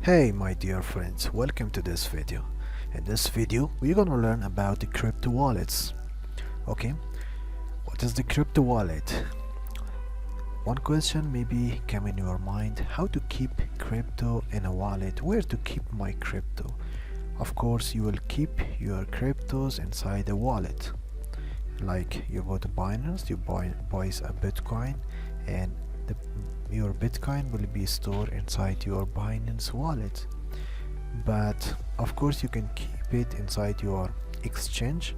Hey my dear friends, welcome to this video. In this video we're gonna learn about the crypto wallets. Okay, what is the crypto wallet? One question maybe came in your mind: how to keep crypto in a wallet? Where to keep my crypto? Of course you will keep your cryptos inside a wallet. Like you go to Binance, you buys a Bitcoin, and your Bitcoin will be stored inside your Binance wallet. But of course you can keep it inside your exchange.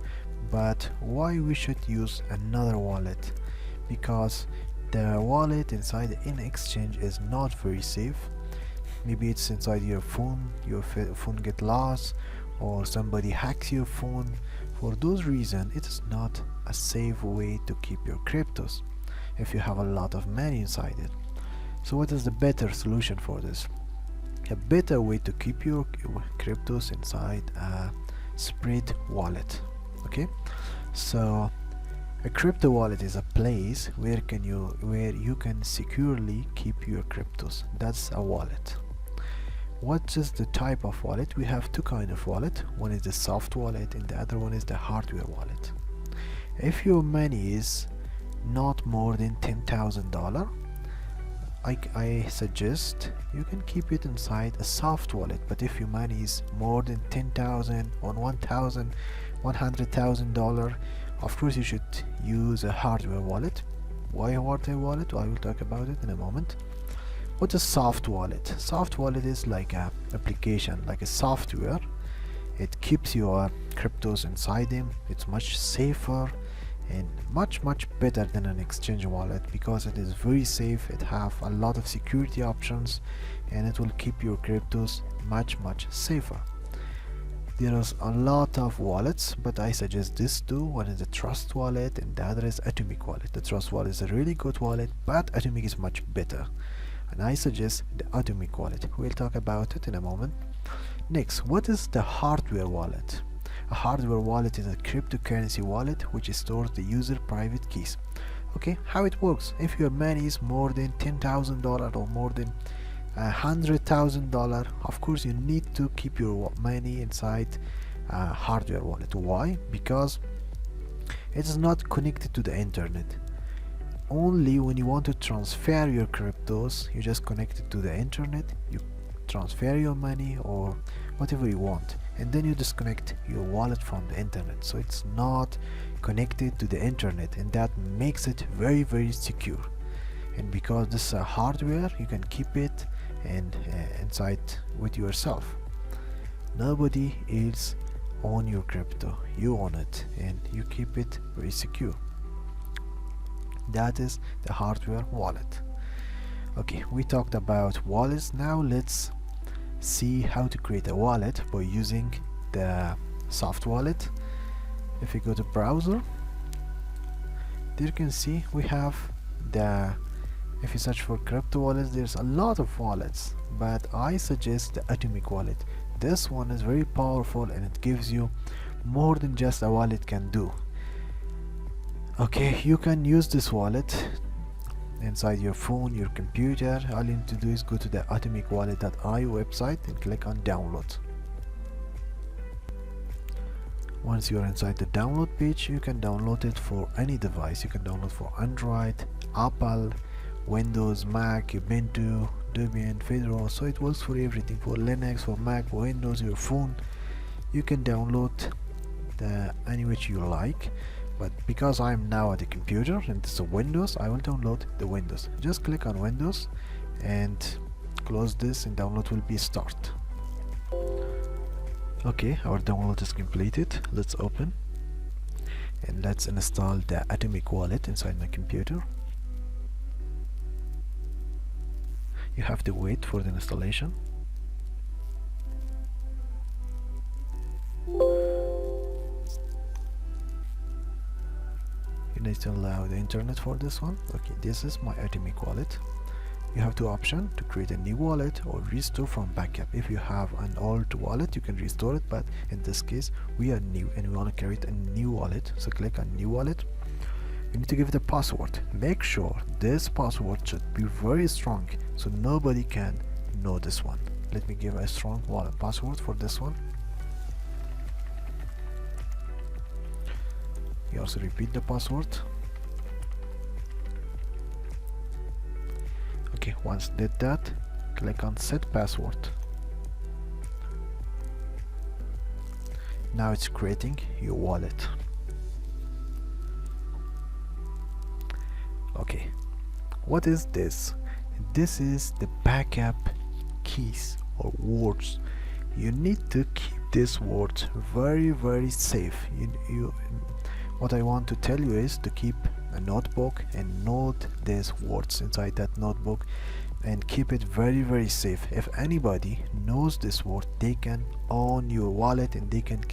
But why we should use another wallet? Because the wallet inside an exchange is not very safe. Maybe it's inside your phone get lost, or somebody hacks your phone. For those reasons it is not a safe way to keep your cryptos if you have a lot of money inside it. So what is the better solution for this? A better way to keep your cryptos inside a spread wallet. Okay, so a crypto wallet is a place where you can securely keep your cryptos. That's a wallet. What is the type of wallet? We have two kind of wallet. One is the soft wallet and the other one is the hardware wallet. If your money is not more than $10,000, I suggest you can keep it inside a soft wallet. But if your money is more than 10,000 or 1,000, $100,000, of course you should use a hardware wallet. Why hardware wallet? I will talk about it in a moment. What is soft wallet? Soft wallet is like a application, like a software. It keeps your cryptos inside them. It's much safer and much better than an exchange wallet, because it is very safe. It have a lot of security options and it will keep your cryptos much safer. There is a lot of wallets, but I suggest these two. One is the Trust wallet and the other is Atomic wallet. The Trust wallet is a really good wallet, but Atomic is much better, and I suggest the Atomic wallet. We'll talk about it in a moment. Next, what is the hardware wallet? A hardware wallet is a cryptocurrency wallet which stores the user private keys. Okay, how it works? If your money is more than $10,000 or more than $100,000, of course you need to keep your money inside a hardware wallet. Why? Because it is not connected to the internet. Only when you want to transfer your cryptos, you just connect it to the internet, you transfer your money or whatever you want, and then you disconnect your wallet from the internet. So it's not connected to the internet, and that makes it very secure. And because this is a hardware, you can keep it and inside with yourself. Nobody else own your crypto, you own it, and you keep it very secure. That is the hardware wallet. Okay, we talked about wallets. Now let's see how to create a wallet by using the soft wallet. If you go to browser, there you can see we have the, if you search for crypto wallets, there's a lot of wallets, but I suggest the Atomic wallet. This one is very powerful and it gives you more than just a wallet can do. Okay, you can use this wallet inside your phone, your computer. All you need to do is go to the atomicwallet.io website and click on download. Once you're inside the download page, you can download it for any device. You can download for Android, Apple, Windows, Mac, Ubuntu, Debian, Fedora. So it works for everything, for Linux, for Mac, for Windows, your phone. You can download the any which you like. But because I'm now at the computer and it's a Windows, I will download the Windows. Just click on Windows and close this, and download will be start. Okay, our download is completed. Let's open and let's install the Atomic wallet inside my computer. You have to wait for the installation. You need to allow the internet for this one. Okay, this is my Atomic wallet. You have two options: to create a new wallet or restore from backup. If you have an old wallet, you can restore it, but in this case we are new and we want to create a new wallet. So click on new wallet. You need to give it a password. Make sure this password should be very strong so nobody can know this one. let me give a strong wallet password for this one. You also repeat the password. Okay, once did that, click on set password. Now it's creating your wallet. Okay, what is this? This is the backup keys or words. You need to keep these words very safe. What I want to tell you is to keep a notebook and note these words inside that notebook and keep it very safe. If anybody knows this word, they can own your wallet and they can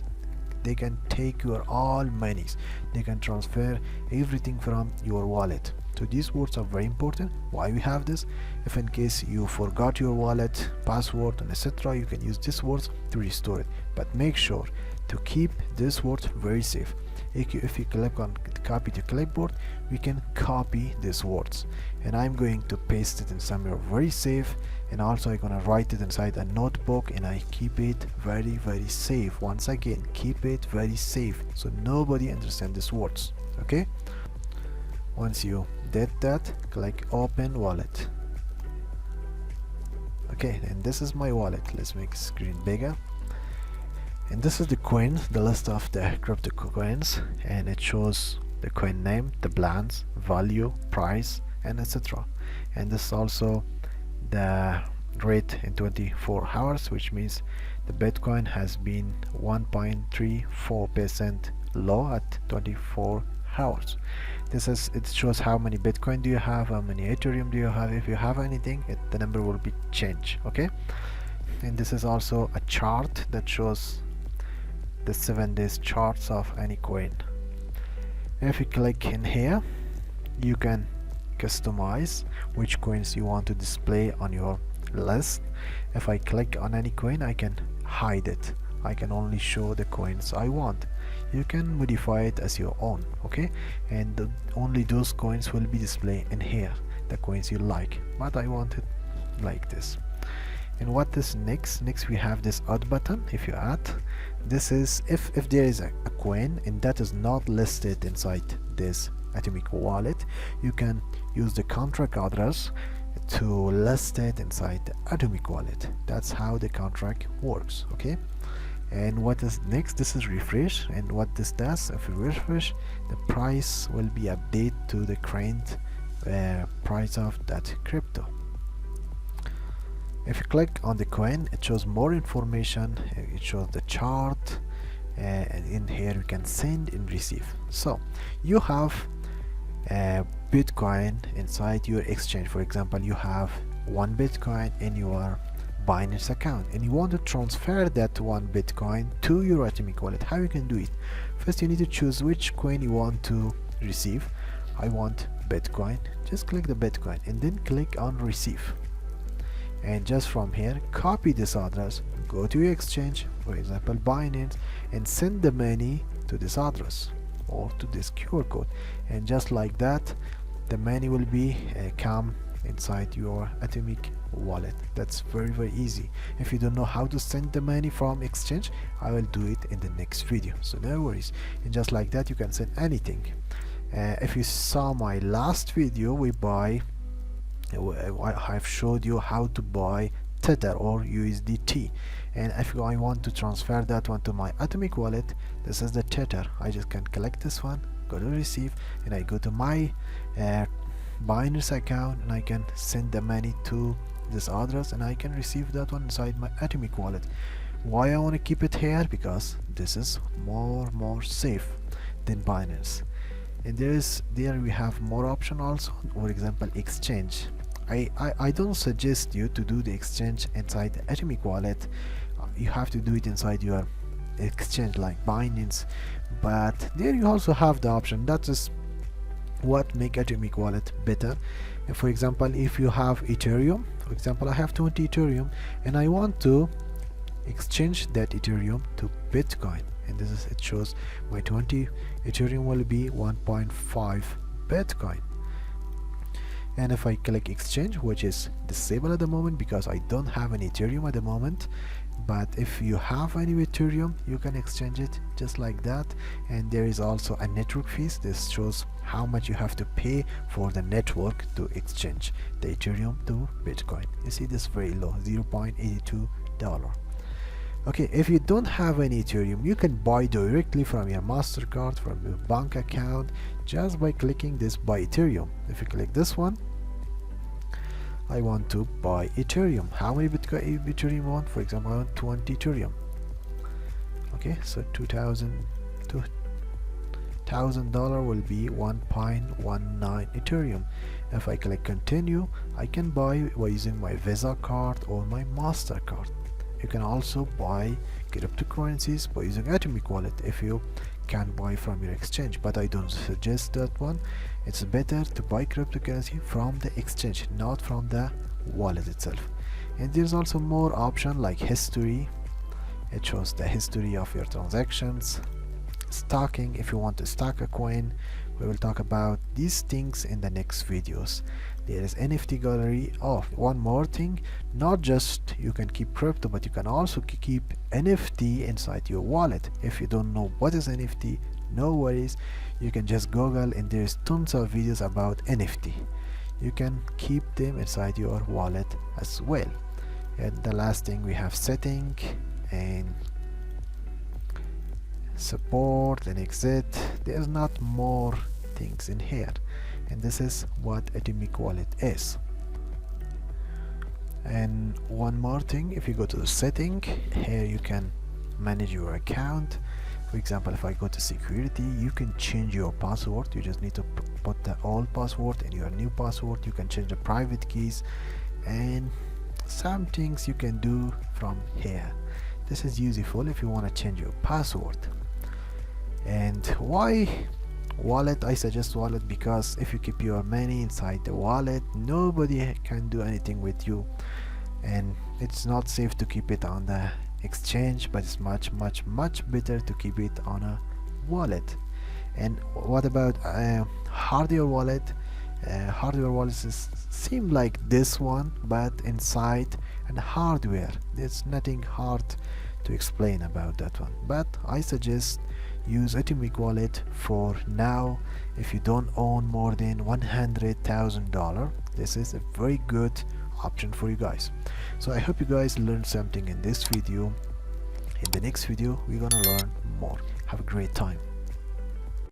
take your all monies. They can transfer everything from your wallet. So these words are very important. Why we have this? If in case you forgot your wallet password and etc., you can use these words to restore it, but make sure to keep this word very safe. If you click on copy to clipboard, we can copy these words, and I'm going to paste it in somewhere very safe, and also I'm gonna write it inside a notebook, and I keep it very safe. Once again, keep it very safe so nobody understands these words. Okay, once you did that, click open wallet. Okay, and this is my wallet. Let's make the screen bigger. And this is the coin, the list of the crypto coins, and it shows the coin name, the balance, value, price, and etc. And this is also the rate in 24 hours, which means the Bitcoin has been 1.34% low at 24 hours. It shows how many Bitcoin do you have, how many Ethereum do you have. If you have anything, the number will be changed. Okay, and this is also a chart that shows the 7 days charts of any coin. If you click in here, you can customize which coins you want to display on your list. If I click on any coin, I can hide it. I can only show the coins I want. You can modify it as your own. Okay, and only those coins will be displayed in here, the coins you like, but I want it like this. And what is next? Next we have this add button. If you add, this is if there is a coin and that is not listed inside this atomic wallet, you can use the contract address to list it inside the atomic wallet. That's how the contract works. Okay, and what is next? This is refresh, and what this does, if you refresh, the price will be updated to the current price of that crypto. If you click on the coin, it shows more information. It shows the chart, and in here you can send and receive. So you have Bitcoin inside your exchange. For example, you have 1 Bitcoin in your Binance account, and you want to transfer that 1 Bitcoin to your atomic wallet. How you can do it? First, you need to choose which coin you want to receive. I want Bitcoin. Just click the Bitcoin and then click on receive. And just from here, copy this address, go to your exchange, for example Binance, and send the money to this address or to this QR code, and just like that the money will be come inside your atomic wallet. That's very easy. If you don't know how to send the money from exchange, I will do it in the next video, so no worries. And just like that you can send anything. If you saw my last video, I've showed you how to buy Tether or USDT, and if I want to transfer that one to my atomic wallet, this is the Tether. I just can collect this one, go to receive, and I go to my Binance account, and I can send the money to this address, and I can receive that one inside my atomic wallet. Why I want to keep it here? Because this is more safe than Binance. And there we have more option also. For example, exchange. I don't suggest you to do the exchange inside the atomic wallet. You have to do it inside your exchange like Binance, but there you also have the option. That is what make atomic wallet better. And for example, if you have Ethereum, for example I have 20 Ethereum and I want to exchange that Ethereum to Bitcoin, and this is, it shows my 20 Ethereum will be 1.5 Bitcoin. And if I click exchange, which is disabled at the moment because I don't have any Ethereum at the moment, but if you have any Ethereum, you can exchange it just like that. And there is also a network fees. This shows how much you have to pay for the network to exchange the Ethereum to Bitcoin. You see this very low, $0.82. Okay, if you don't have any Ethereum, you can buy directly from your MasterCard, from your bank account, just by clicking this buy Ethereum. If you click this one, I want to buy Ethereum. How many Bitcoin Ethereum I want? For example, I want 20 Ethereum. Okay, so $2,000 will be 1.19 Ethereum. If I click continue, I can buy by using my Visa card or my MasterCard. You can also buy cryptocurrencies by using Atomic Wallet if you can buy from your exchange, but I don't suggest that one. It's better to buy cryptocurrency from the exchange, not from the wallet itself. And there's also more option like history. It shows the history of your transactions. Stocking, if you want to stock a coin. We will talk about these things in the next videos. There is NFT gallery. Oh, one more thing, not just you can keep crypto, but you can also keep NFT inside your wallet. If you don't know what is NFT, no worries, you can just Google and there's tons of videos about NFT. You can keep them inside your wallet as well. And the last thing, we have setting and support and exit. There's not more things in here, and this is what Atomic Wallet is. And one more thing, if you go to the setting, here you can manage your account. For example, if I go to security, you can change your password. You just need to put the old password and your new password. You can change the private keys and some things you can do from here. This is useful if you want to change your password. And why wallet? I suggest wallet because if you keep your money inside the wallet, nobody can do anything with you, and it's not safe to keep it on the exchange, but it's much better to keep it on a wallet. And what about hardware wallet? Hardware wallets seem like this one, but inside and hardware, there's nothing hard to explain about that one, but I suggest use Atomic Wallet for now. If you don't own more than $100,000, this is a very good option for you guys. So I hope you guys learned something in this video. In the next video we're gonna learn more. Have a great time.